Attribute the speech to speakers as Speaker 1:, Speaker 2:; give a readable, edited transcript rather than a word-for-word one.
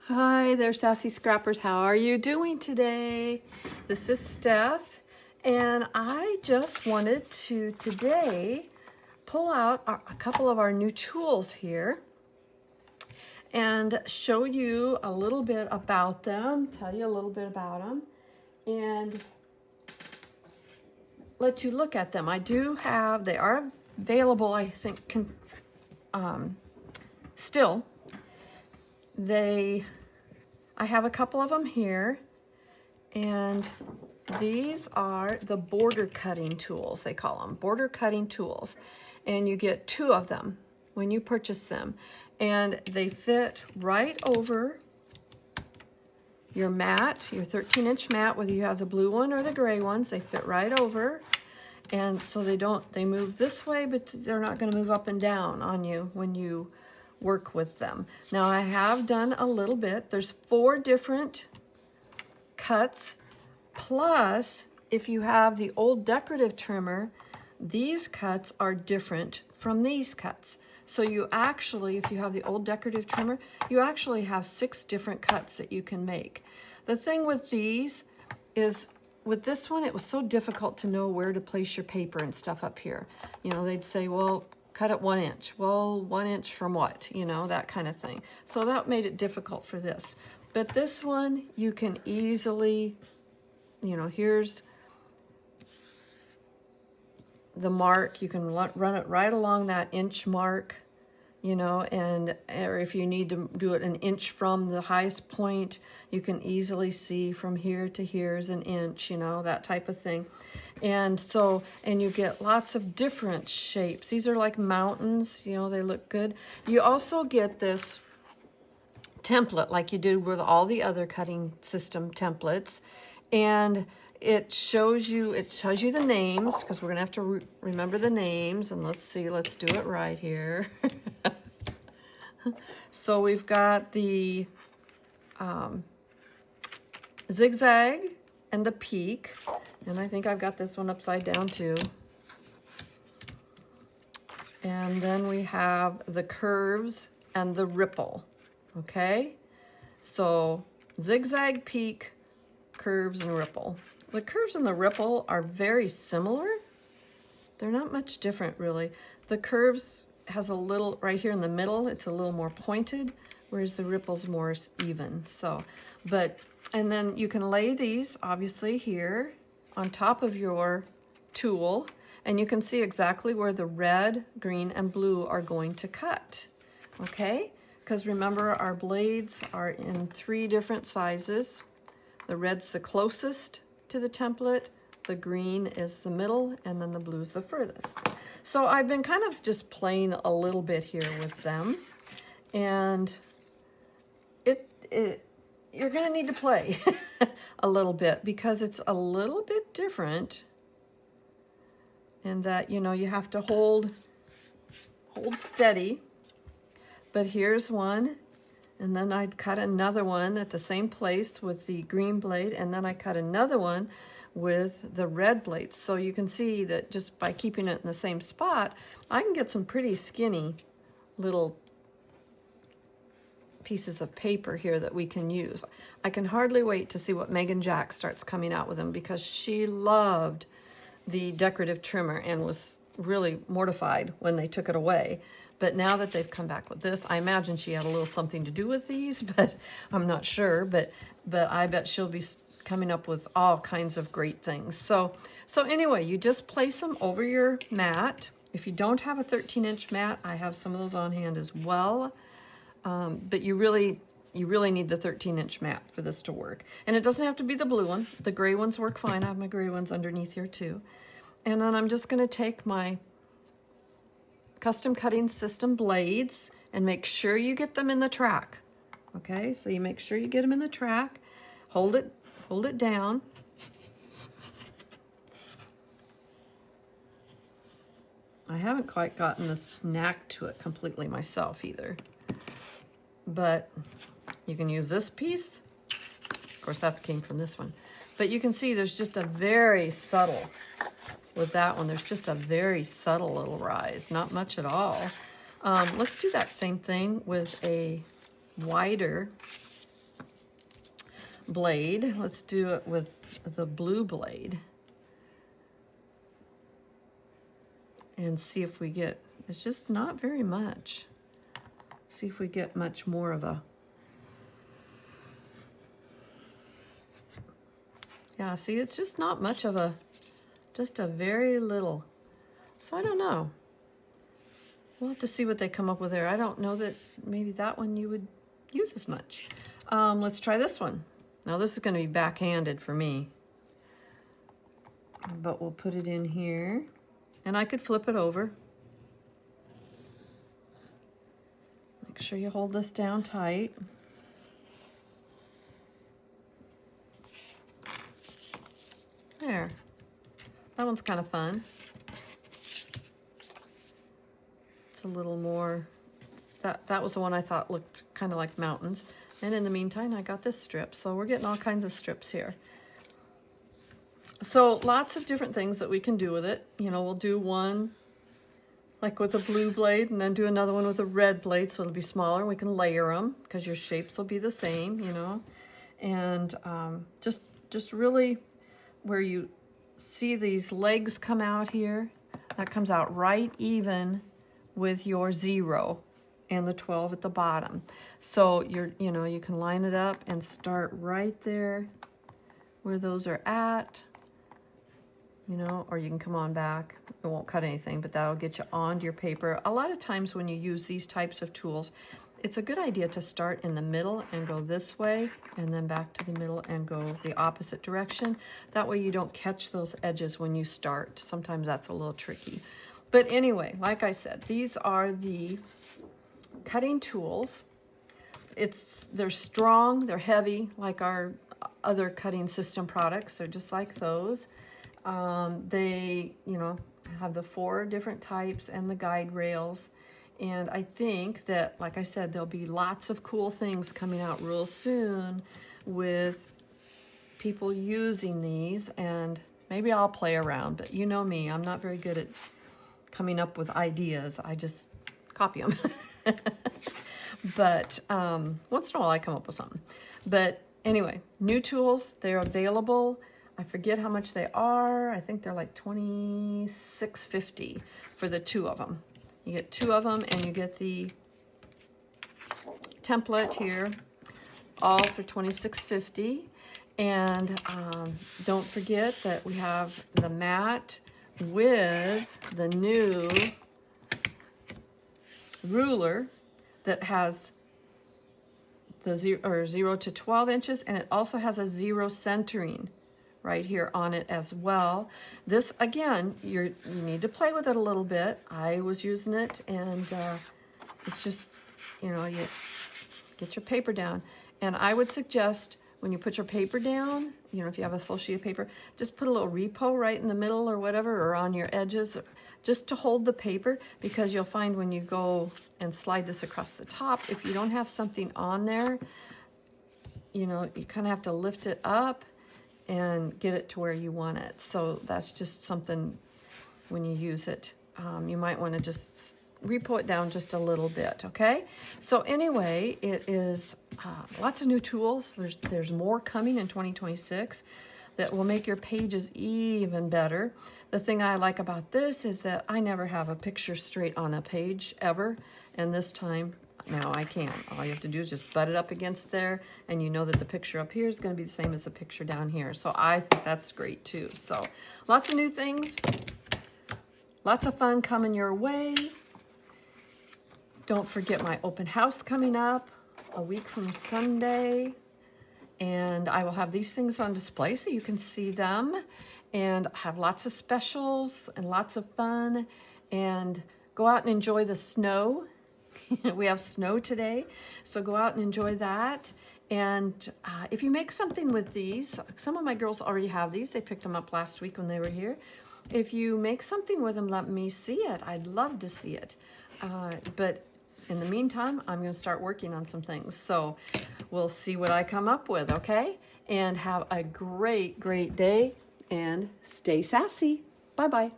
Speaker 1: Hi there, Sassy Scrappers. How are you doing today? This is Steph, and I just wanted to today pull out a couple of our new tools here and show you a little bit about them, tell you a little bit about them, and let you look at them. They are available, I think, still. I have a couple of them here, and these are the border cutting tools, they call them, border cutting tools. And you get 2 of them when you purchase them. And they fit right over your mat, your 13-inch mat, whether you have the blue one or the gray ones, they fit right over. And so they move this way, but they're not gonna move up and down on you when you work with them. Now I have done a little bit. There's 4 different cuts, plus if you have the old decorative trimmer, these cuts are different from these cuts. So you actually, if you have the old decorative trimmer, you actually have 6 different cuts that you can make. The thing with these is, with this one, it was so difficult to know where to place your paper and stuff up here. You know, they'd say, well, cut it 1 inch. Well, 1 inch from what? You know, that kind of thing. So that made it difficult for this. But this one, you can easily, you know, here's the mark. You can run it right along that inch mark, you know, or if you need to do it an inch from the highest point, you can easily see from here to here is an inch, you know, that type of thing. And you get lots of different shapes. These are like mountains, you know, they look good. You also get this template like you did with all the other cutting system templates. And it tells you the names, because we're gonna have to remember the names. And let's do it right here. So we've got the zigzag and the peak. And I think I've got this one upside down too. And then we have the curves and the ripple, okay? So zigzag, peak, curves, and ripple. The curves and the ripple are very similar. They're not much different, really. The curves has a little, right here in the middle, it's a little more pointed, whereas the ripple's more even. And then you can lay these, obviously, here on top of your tool, and you can see exactly where the red, green, and blue are going to cut, okay? Because remember, our blades are in 3 different sizes. The red's the closest to the template, the green is the middle, and then the blue's the furthest. So I've been kind of just playing a little bit here with them, and you're gonna need to play a little bit because it's a little bit different in that, you know, you have to hold steady. But here's one, and then I'd cut another one at the same place with the green blade, and then I cut another one with the red blade. So you can see that just by keeping it in the same spot, I can get some pretty skinny little pieces of paper here that we can use. I can hardly wait to see what Megan Jack starts coming out with them, because she loved the decorative trimmer and was really mortified when they took it away. But now that they've come back with this, I imagine she had a little something to do with these, but I'm not sure. But I bet she'll be coming up with all kinds of great things. So anyway, you just place them over your mat. If you don't have a 13-inch mat, I have some of those on hand as well. But you really need the 13-inch mat for this to work. And it doesn't have to be the blue one. The gray ones work fine. I have my gray ones underneath here too. And then I'm just gonna take my custom cutting system blades and make sure you get them in the track. Okay, so you make sure you get them in the track. Hold it down. I haven't quite gotten this knack to it completely myself either. But you can use this piece. Of course, that came from this one. But you can see there's just a very subtle, with that one, there's just a very subtle little rise, not much at all. Let's do that same thing with a wider blade. Let's do it with the blue blade. And see if we get, it's just not very much. See if we get much more of a, yeah, see, it's just not much of a, just a very little. So I don't know. We'll have to see what they come up with there. I don't know that maybe that one you would use as much. Let's try this one. Now this is going to be backhanded for me. But we'll put it in here. And I could flip it over. Make sure you hold this down tight. There. That one's kind of fun. It's a little more, that was the one I thought looked kind of like mountains. And in the meantime, I got this strip. So we're getting all kinds of strips here. So lots of different things that we can do with it. You know, we'll do one like with a blue blade and then do another one with a red blade, so it'll be smaller. We can layer them because your shapes will be the same, you know. And just really where you see these legs come out here, that comes out right even with your 0 and the 12 at the bottom. So you know, you can line it up and start right there where those are at. You know, or you can come on back. It won't cut anything, but that'll get you onto your paper. A lot of times when you use these types of tools, it's a good idea to start in the middle and go this way, and then back to the middle and go the opposite direction. That way you don't catch those edges when you start. Sometimes that's a little tricky. But anyway, like I said, these are the cutting tools. They're strong, they're heavy, like our other cutting system products. They're just like those. They, you know, have the 4 different types and the guide rails. And I think that, like I said, there'll be lots of cool things coming out real soon with people using these. And maybe I'll play around, but you know me, I'm not very good at coming up with ideas. I just copy them. But once in a while I come up with something. But anyway, new tools, they're available. I forget how much they are. I think they're like $26.50 for the 2 of them. You get 2 of them and you get the template here, all for $26.50. And don't forget that we have the mat with the new ruler that has the 0 to 12 inches, and it also has a 0 centering right here on it as well. This, again, you need to play with it a little bit. I was using it, and it's just, you know, you get your paper down. And I would suggest when you put your paper down, you know, if you have a full sheet of paper, just put a little repo right in the middle or whatever, or on your edges, just to hold the paper, because you'll find when you go and slide this across the top, if you don't have something on there, you know, you kind of have to lift it up and get it to where you want it. So that's just something when you use it. You might want to just repo it down just a little bit, okay? So anyway, it is lots of new tools. There's more coming in 2026 that will make your pages even better. The thing I like about this is that I never have a picture straight on a page ever, and this time, now I can. All you have to do is just butt it up against there, and you know that the picture up here is going to be the same as the picture down here. So I think that's great too. So lots of new things, lots of fun coming your way. Don't forget my open house coming up a week from Sunday. And I will have these things on display so you can see them. And have lots of specials and lots of fun. And go out and enjoy the snow. We have snow today, so go out and enjoy that. And if you make something with these, some of my girls already have these. They picked them up last week when they were here. If you make something with them, let me see it. I'd love to see it. But in the meantime, I'm going to start working on some things. So we'll see what I come up with, okay? And have a great, great day, and stay sassy. Bye-bye.